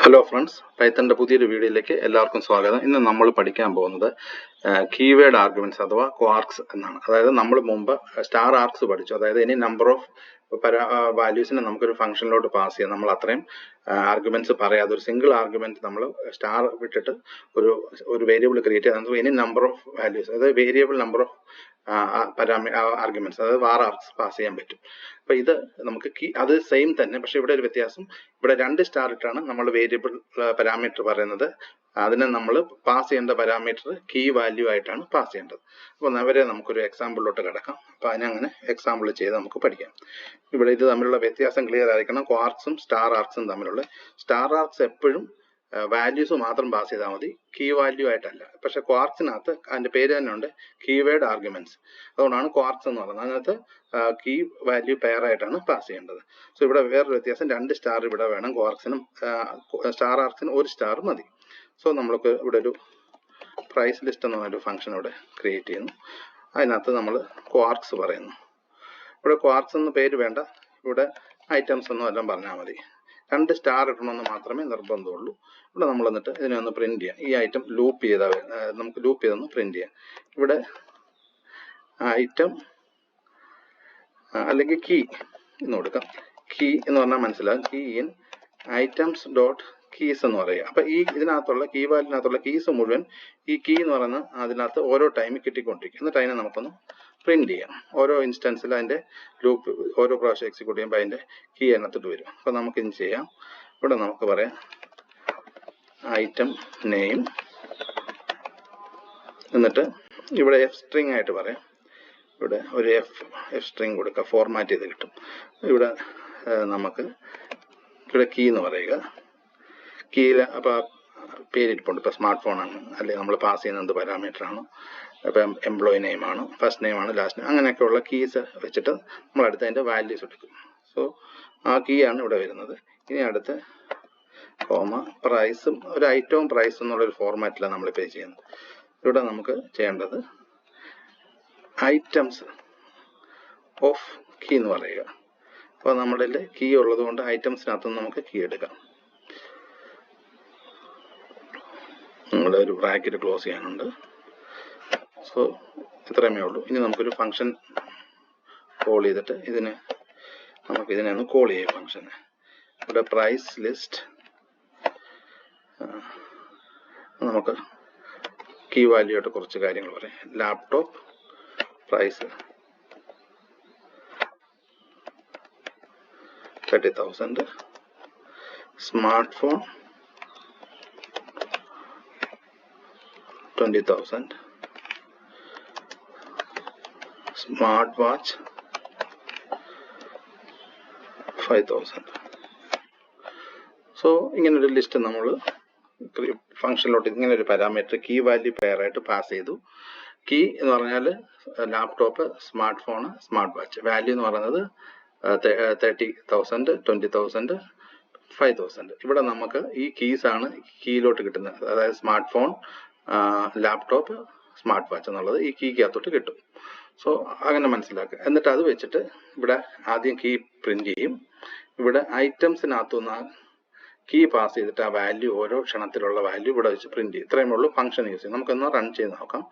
Hello friends, Python പുതിയൊരു വീഡിയോയിലേക്ക് എല്ലാവർക്കും സ്വാഗതം. ഇന്ന് നമ്മൾ പഠിക്കാൻ പോകുന്നത് കീവേഡ് ആർഗ്യുമെന്റ്സ് അഥവാ ക്വാർക്സ് എന്നാണ്. അതായത് നമ്മൾ മുമ്പ് സ്റ്റാർ ആർക്സ് പഠിച്ചു. അതായത് ഇനി നമ്പർ ഓഫ് വാല്യൂസിനെ നമുക്കൊരു ഫംഗ്ഷനിലോട്ട് പാസ് ചെയ്യാം. നമ്മൾ അത്രയും ആർഗ്യുമെന്റ്സ് പറയാതെ ഒരു സിംഗിൾ ആർഗ്യുമെന്റ് നമ്മൾ സ്റ്റാർ വിട്ടിട്ട് ഒരു വേരിയബിൾ ക്രിയേറ്റ് ചെയ്യാം. ഇനി നമ്പർ ഓഫ് വാല്യൂസ് അതായത് വേരിയബിൾ നമ്പർ ഓഫ് ആർഗ്യുമെന്റ്സ് അതായത് വാർ ആർക്സ് പാസ് ചെയ്യാൻ പറ്റും. അപ്പൊ ഇത് നമുക്ക് അത് സെയിം തന്നെ, പക്ഷെ ഇവിടെ ഒരു വ്യത്യാസം. ഇവിടെ 2 സ്റ്റാർ ഇട്ടാണ് നമ്മൾ വേരിയബിൾ പാരാമീറ്റർ പറയുന്നത്. അതിനെ നമ്മൾ പാസ് ചെയ്യേണ്ട പാരാമീറ്റർ കീ വാല്യൂ ആയിട്ടാണ് പാസ് ചെയ്യേണ്ടത്. അപ്പോൾ അവരെ നമുക്കൊരു എക്സാമ്പിളിലോട്ട് കിടക്കാം. അപ്പോൾ അതിനങ്ങനെ എക്സാമ്പിൾ ചെയ്ത് നമുക്ക് പഠിക്കാം. ഇവിടെ ഇത് തമ്മിലുള്ള വ്യത്യാസം ക്ലിയർ ആയിരിക്കണം. ക്വാർക്സും സ്റ്റാർ ആർക്സും തമ്മിലുള്ള സ്റ്റാർ ആർക്സ് എപ്പോഴും വാല്യൂസ് മാത്രം പാസ് ചെയ്താൽ മതി, കീ വാല്യൂ ആയിട്ടല്ല. പക്ഷെ ക്വാർക്സിനകത്ത് അതിന്റെ പേര് തന്നെ ഉണ്ട്, കീവേഡ് ആർഗ്യുമെന്റ്സ്. അതുകൊണ്ടാണ് ക്വാർക്സ് എന്ന് പറയുന്നത്. അതിനകത്ത് കീ വാല്യൂ പെയർ ആയിട്ടാണ് പാസ് ചെയ്യേണ്ടത്. സോ ഇവിടെ വേറൊരു വ്യത്യാസം, 2 സ്റ്റാർ ഇവിടെ വേണം. ക്വാർക്സിനും സ്റ്റാർ ആർക്സിനും 1 സ്റ്റാർ മതി. സോ നമ്മൾക്ക് ഇവിടെ ഒരു പ്രൈസ് ലിസ്റ്റ് എന്ന് പറഞ്ഞൊരു ഫംഗ്ഷൻ ഇവിടെ ക്രിയേറ്റ് ചെയ്യുന്നു. അതിനകത്ത് നമ്മൾ ക്വാർക്സ് പറയുന്നു. ഇവിടെ ക്വാർക്സ് എന്ന പേര് വേണ്ട, ഇവിടെ ഐറ്റംസ് ഒന്നും എല്ലാം പറഞ്ഞാൽ മതി. 2 സ്റ്റാർ ഇടണമെന്ന് മാത്രമേ നിർബന്ധമുള്ളൂ. ഇവിടെ നമ്മൾ എന്നിട്ട് ഇതിനെ ഒന്ന് പ്രിന്റ് ചെയ്യാം. ഈ ഐറ്റം ലൂപ്പ് ചെയ്താൽ നമുക്ക് ലൂപ്പ് ചെയ്തൊന്ന് പ്രിന്റ് ചെയ്യാം. ഇവിടെ ഐറ്റം അല്ലെങ്കിൽ കീ എന്ന് കൊടുക്കാം. കീ എന്ന് പറഞ്ഞാൽ മനസ്സിലാകും. Key in items dot keys എന്ന് പറയുക. അപ്പൊ ഈ ഇതിനകത്തുള്ള കീ വാല്യൂനകത്തുള്ള കീസ് മുഴുവൻ ഈ കീ എന്ന് പറയുന്ന അതിനകത്ത് ഓരോ ടൈമിൽ കിട്ടിക്കൊണ്ടിരിക്കും. എന്നിട്ട് അതിനെ നമുക്കൊന്ന് പ്രിന്റ് ചെയ്യാം. ഓരോ ഇൻസ്റ്റൻസിൽ അതിന്റെ ലൂപ്പ് ഓരോ പ്രാവശ്യം എക്സിക്യൂട്ട് ചെയ്യുമ്പോൾ അതിന്റെ കീ അതിനകത്തോട്ട് വരും. അപ്പൊ നമുക്ക് ഇത് ചെയ്യാം. ഇവിടെ നമുക്ക് പറയാം ഐറ്റം നെയിം, എന്നിട്ട് ഇവിടെ എഫ് സ്ട്രിങ് ആയിട്ട് പറയാം. ഇവിടെ ഒരു എഫ് സ്ട്രിങ് കൊടുക്കുക, ഫോർമാറ്റ് ചെയ്ത് കിട്ടും. ഇവിടെ നമുക്ക് ഇവിടെ കീ എന്ന് പറയുക. കീയിൽ അപ്പൊ പേരിരിപ്പുണ്ട്. ഇപ്പൊ സ്മാർട്ട് ഫോൺ ആണ്, അല്ലെങ്കിൽ നമ്മൾ പാസ് ചെയ്യുന്ന എന്ത് പാരാമീറ്റർ ആണ്, ഇപ്പം എംപ്ലോയി നെയിം ആണ്, ഫസ്റ്റ് നെയിം ആണ്, ലാസ്റ്റ് നെയിം, അങ്ങനെയൊക്കെയുള്ള കീസ് വെച്ചിട്ട് നമ്മൾ അടുത്ത് അതിന്റെ വാല്യൂസ് എടുക്കും. സോ ആ കീ ആണ് ഇവിടെ വരുന്നത്. ഇനി അടുത്ത് കോമ പ്രൈസും ഒരു ഐറ്റവും പ്രൈസ് എന്നുള്ളൊരു ഫോർമാറ്റിലാണ് നമ്മളിപ്പോൾ ചെയ്യുന്നത്. ഇവിടെ നമുക്ക് ചെയ്യേണ്ടത് ഐറ്റംസ് ഓഫ് കീ എന്ന് പറയുക. അപ്പോൾ നമ്മുടെ കീ ഉള്ളത് കൊണ്ട് ഐറ്റംസിനകത്ത് നമുക്ക് കീ എടുക്കാം. നമ്മുടെ ഒരു ബ്രാക്കറ്റ് ക്ലോസ് ചെയ്യാനുണ്ട്. സോ ഇത്രയുമേ ഉള്ളൂ. ഇനി നമുക്കൊരു ഫംഗ്ഷൻ കോൾ ചെയ്തിട്ട് ഇതിനെ ഒന്ന് കോൾ ചെയ്യാം ഫംഗ്ഷനെ. ഇവിടെ പ്രൈസ് ലിസ്റ്റ് നമുക്ക് കീ വാല്യൂ ആയിട്ട് കുറച്ച് കാര്യങ്ങൾ പറയാം. Laptop price 30,000, smart phone 20,000, smart watch 5,000. So ഇങ്ങനൊരു ലിസ്റ്റ് നമ്മൾ ഫംഗ്ഷനിലോട്ട് ഇങ്ങനെ ഒരു പാരാമീറ്റർ കീ വാല്യൂ പെയർ ആയിട്ട് പാസ് ചെയ്തു. കീ എന്ന് പറഞ്ഞാൽ laptop, smart phone, smart watch. Value എന്ന് പറയുന്നത് 30,000, 20,000, 5,000. ഇവിടെ നമുക്ക് ഈ കീസ് ആണ് കീയിലോട്ട് കിട്ടുന്നത്. അതായത് smart phone, laptop, smart watch എന്നുള്ളത് ഈ കീക്കകത്തോട്ട് കിട്ടും. സോ അങ്ങനെ മനസ്സിലാക്കുക. എന്നിട്ട് അത് വെച്ചിട്ട് ഇവിടെ ആദ്യം കീ പ്രിന്റ് ചെയ്യും. ഇവിടെ ഐറ്റംസിനകത്തുനിന്ന് കീ പാസ് ചെയ്തിട്ട് ആ വാല്യൂ ഓരോ ക്ഷണത്തിലുള്ള വാല്യൂ ഇവിടെ വെച്ച് പ്രിന്റ് ചെയ്യും. ഇത്രയും ഉള്ളൂ ഫംഗ്ഷൻ യൂസ് ചെയ്യും. നമുക്കൊന്ന് റൺ ചെയ്ത് നോക്കാം.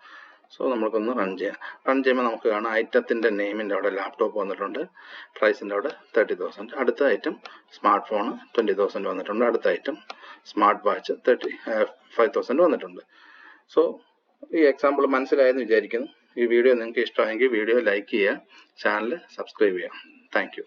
സോ നമുക്കൊന്ന് റൺ ചെയ്യാം. റൺ ചെയ്യുമ്പോൾ നമുക്ക് കാണാം ഐറ്റത്തിന്റെ നെയിമിന്റെ അവിടെ ലാപ്ടോപ്പ് വന്നിട്ടുണ്ട്, പ്രൈസിന്റെ അവിടെ 30,000. അടുത്ത ഐറ്റം സ്മാർട്ട് ഫോൺ 20,000 വന്നിട്ടുണ്ട്. അടുത്ത ഐറ്റം സ്മാർട്ട് വാച്ച് 5,000 വന്നിട്ടുണ്ട്. സോ ഈ എക്സാമ്പിൾ മനസ്സിലായെന്ന് വിചാരിക്കുന്നു. ഈ വീഡിയോ നിങ്ങൾക്ക് ഇഷ്ടമായെങ്കിൽ വീഡിയോ ലൈക്ക് ചെയ്യുക, ചാനൽ സബ്സ്ക്രൈബ് ചെയ്യുക. Thank you.